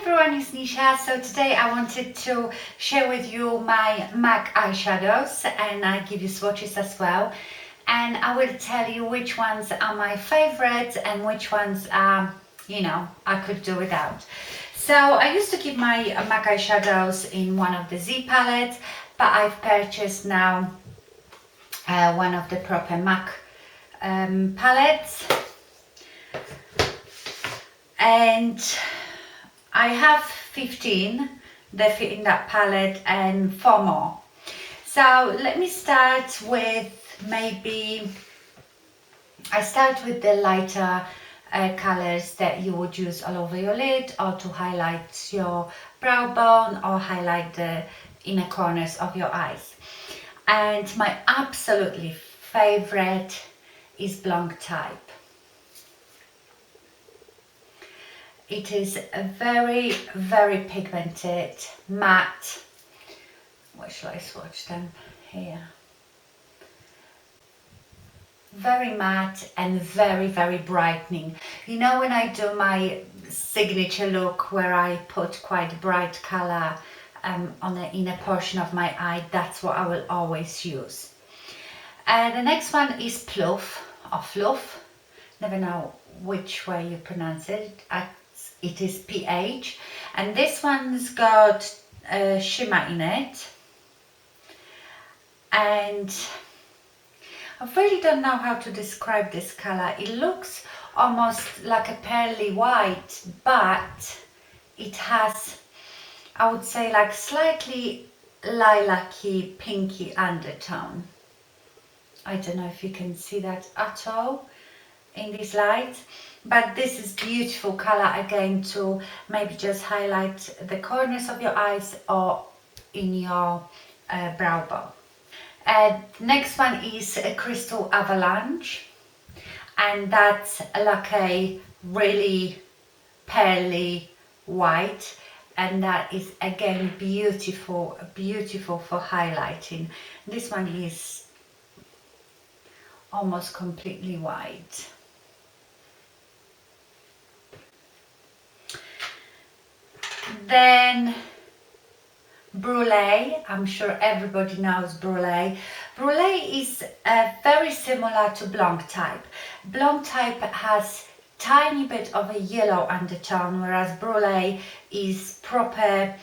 everyone, it's Nisha. So today I wanted to share with you my MAC eyeshadows, and I give you swatches as well, and I will tell you which ones are my favorites and which ones I could do without. So I used to keep my MAC eyeshadows in one of the Z palettes, but I've purchased now one of the proper MAC palettes, and I have 15 that fit in that palette and 4 more. So let me start with I start with the lighter colors that you would use all over your lid, or to highlight your brow bone, or highlight the inner corners of your eyes. And my absolutely favorite is BLANC type. It is a very, very pigmented, matte. Where shall I swatch them? Here. Very matte and very, very brightening. You know, when I do my signature look where I put quite bright color on the inner portion of my eye, that's what I will always use. The next one is Pluff, or Fluff. Never know which way you pronounce it. It is PH, and this one's got shimmer in it, and I really don't know how to describe this color. It looks almost like a pearly white, but it has, I would say, like slightly lilac-y, pinky undertone. I don't know if you can see that at all in this light, but this is beautiful color again to maybe just highlight the corners of your eyes or in your brow bone. Next one is a Crystal Avalanche, and that's like a really pearly white, and that is again beautiful for highlighting. This one is almost completely white. Then Brule, I'm sure everybody knows Brule. Brule is very similar to BLANC type. BLANC type has tiny bit of a yellow undertone, whereas Brule is proper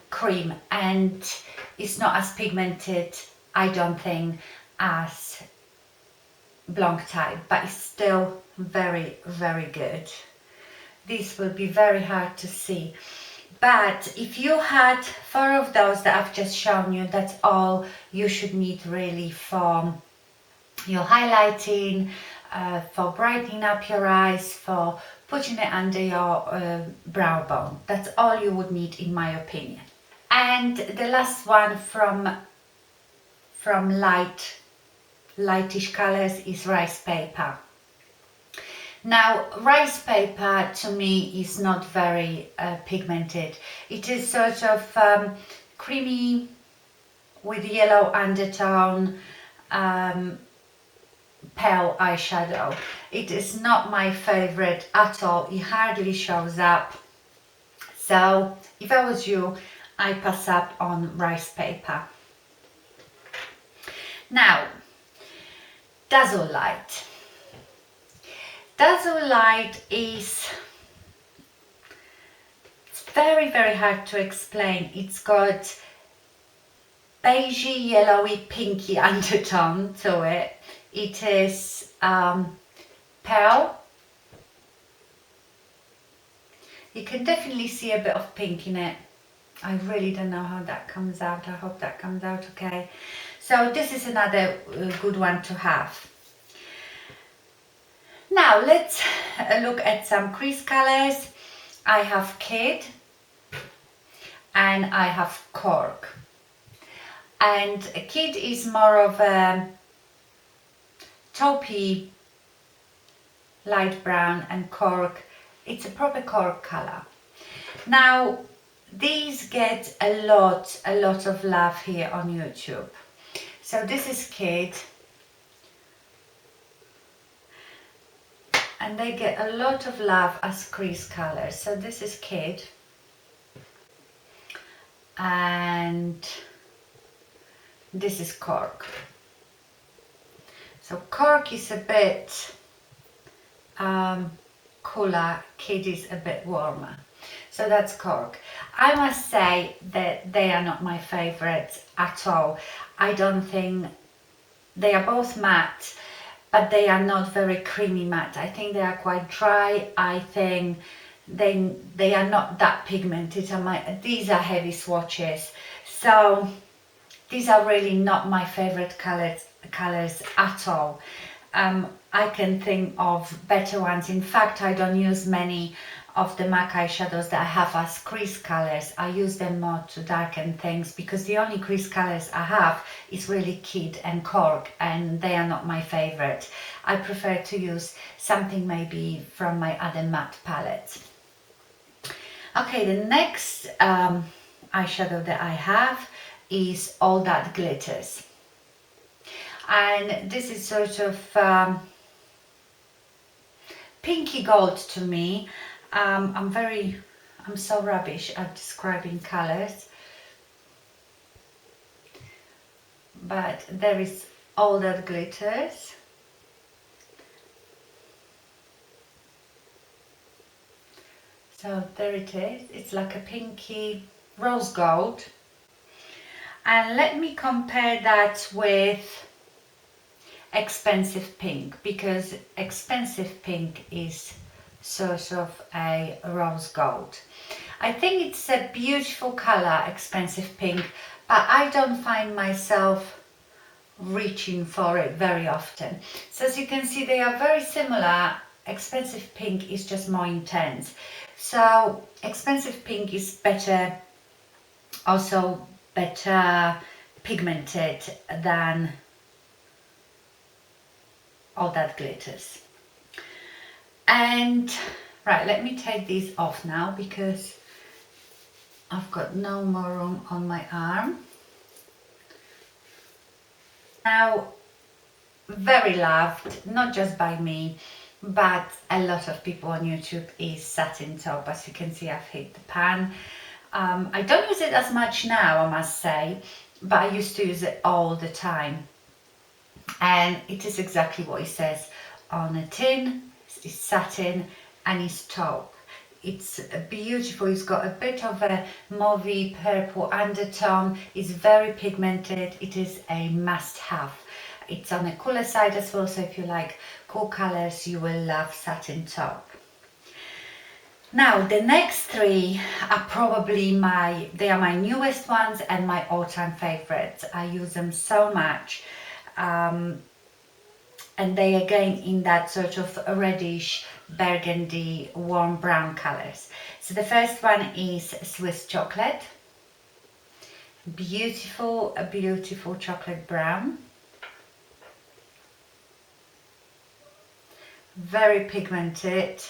cream, and it's not as pigmented, I don't think, as BLANC type, but it's still very, very good. This will be very hard to see, but if you had 4 of those that I've just shown you, that's all you should need really for your highlighting, for brightening up your eyes, for putting it under your brow bone. That's all you would need, in my opinion. And the last one from lightish colors is Rice Paper. Now, rice paper to me is not very pigmented. It is sort of creamy with yellow undertone, pale eyeshadow. It is not my favorite at all. It hardly shows up. So if I was you, I pass up on Rice Paper. Now, Dazzle Light. Dazzle Light is very, very hard to explain. It's got beigey, yellowy, pinky undertone to it. It is pale. You can definitely see a bit of pink in it. I really don't know how that comes out. I hope that comes out okay. So this is another good one to have. Now let's look at some crease colors. I have Kid and I have Cork. And Kid is more of a taupey light brown, and Cork, it's a proper Cork color. Now these get a lot of love here on YouTube. So this is Kid. and they get a lot of love as crease colors. So this is Kid, and this is Cork. So Cork is a bit cooler, Kid is a bit warmer. So that's Cork. I must say that they are not my favorites at all. I don't think they are both matte, but they are not very creamy matte. I think they are quite dry. I think they are not that pigmented. These are heavy swatches, so these are really not my favorite colors at all. I can think of better ones. In fact, I don't use many of the MAC eyeshadows that I have as crease colors. I use them more to darken things, because the only crease colors I have is really Kid and Cork, and they are not my favorite. I prefer to use something maybe from my other matte palettes. Okay, the next eyeshadow that I have is All That Glitters, and this is sort of pinky gold to me. I'm so rubbish at describing colors, but there is All That Glitters. So there it is. It's like a pinky rose gold. And let me compare that with Expensive Pink, because Expensive Pink is sort of a rose gold. I think it's a beautiful color, Expensive Pink, but I don't find myself reaching for it very often. So as you can see, they are very similar. Expensive Pink is just more intense. So Expensive Pink is better, also better pigmented than All That Glitters. And right, let me take these off now, because I've got no more room on my arm. Now, very loved, not just by me, but a lot of people on YouTube, is Satin Taupe. As you can see, I've hit the pan. I don't use it as much now, I must say, but I used to use it all the time. And it is exactly what it says on the tin. It's satin and it's taupe. It's beautiful. It's got a bit of a mauvey purple undertone. It's very pigmented. It is a must-have. It's on the cooler side as well, so if you like cool colors, you will love Satin Taupe. Now, the next three are probably my newest ones and my all-time favorites. I use them so much. And they again in that sort of reddish, burgundy, warm brown colors. So the first one is Swiss Chocolate. Beautiful, a beautiful chocolate brown. Very pigmented.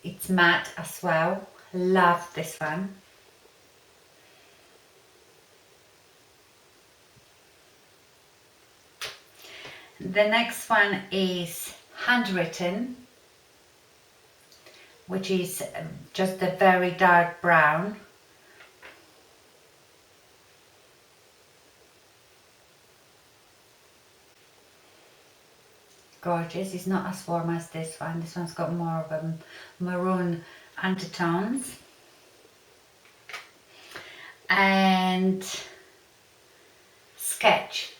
It's matte as well. Love this one. The next one is Handwritten, which is just a very dark brown. Gorgeous. It's not as warm as this one. This one's got more of a maroon undertones. And Sketch.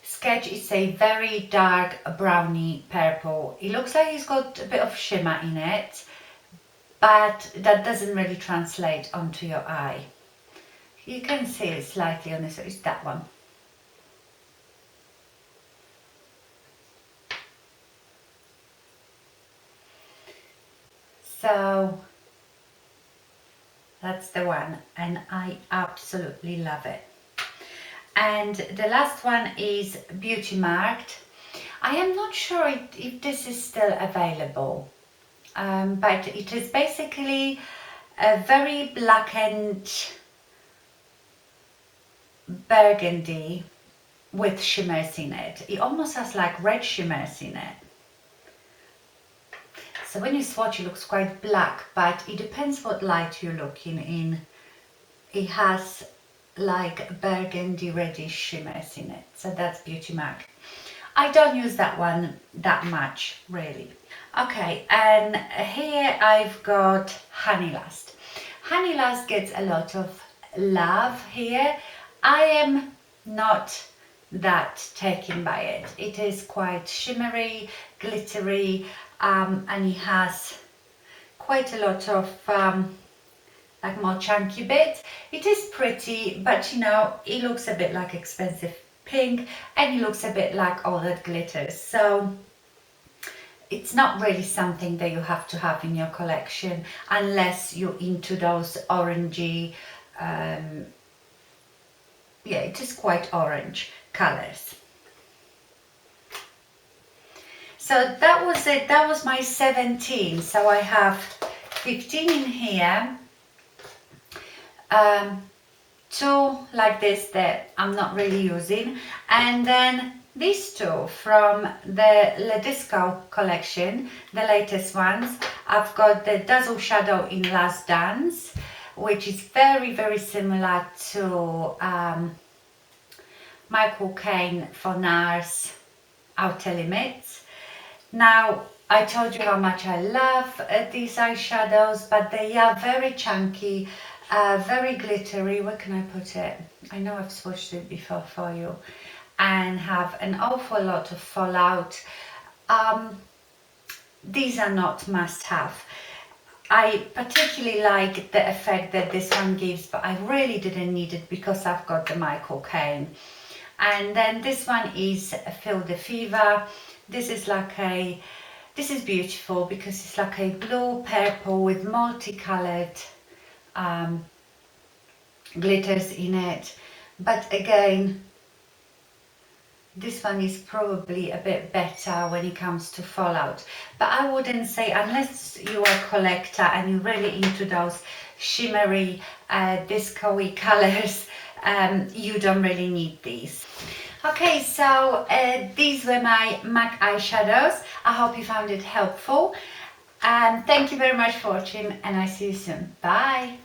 Sketch is a very dark browny purple. It looks like it's got a bit of shimmer in it, but that doesn't really translate onto your eye. You can see it slightly on this, it's that one. So that's the one, and I absolutely love it. And the last one is Beauty Marked. I am not sure if this is still available, but it is basically a very blackened burgundy with shimmers in it. It almost has like red shimmers in it. So when you swatch, it looks quite black, but it depends what light you're looking in. It has like burgundy reddish shimmers in it. So that's Beauty Mark. I don't use that one that much, really. Okay, and here I've got Honey Lust. Honey Lust gets a lot of love here. I am not that taken by it. It is quite shimmery, glittery, and it has quite a lot of like more chunky bits. It is pretty, but you know, it looks a bit like expensive pink, and it looks a bit like all that glitters. So it's not really something that you have to have in your collection unless you're into those orangey, yeah, it is quite orange colors. So that was it. That was my 17. So I have 15 in here. Two like this that I'm not really using, and then these two from the Le Disco collection, the latest ones. I've got the Dazzle shadow in Last Dance, which is very similar to Michael Caine for NARS Outer Limits. Now, I told you how much I love these eyeshadows, but they are very chunky, very glittery. Where can I put it? I know I've swatched it before for you, and have an awful lot of fallout. These are not must-have. I particularly like the effect that this one gives, but I really didn't need it because I've got the Michael Caine. And then this one is Feel the Fever. This is like a, this is beautiful because it's like a blue purple with multicolored glitters in it. But again, this one is probably a bit better when it comes to fallout. But I wouldn't say, unless you are a collector and you're really into those shimmery, disco-y colors, you don't really need these. Okay, so these were my MAC eyeshadows. I hope you found it helpful. Thank you very much for watching, and I see you soon. Bye!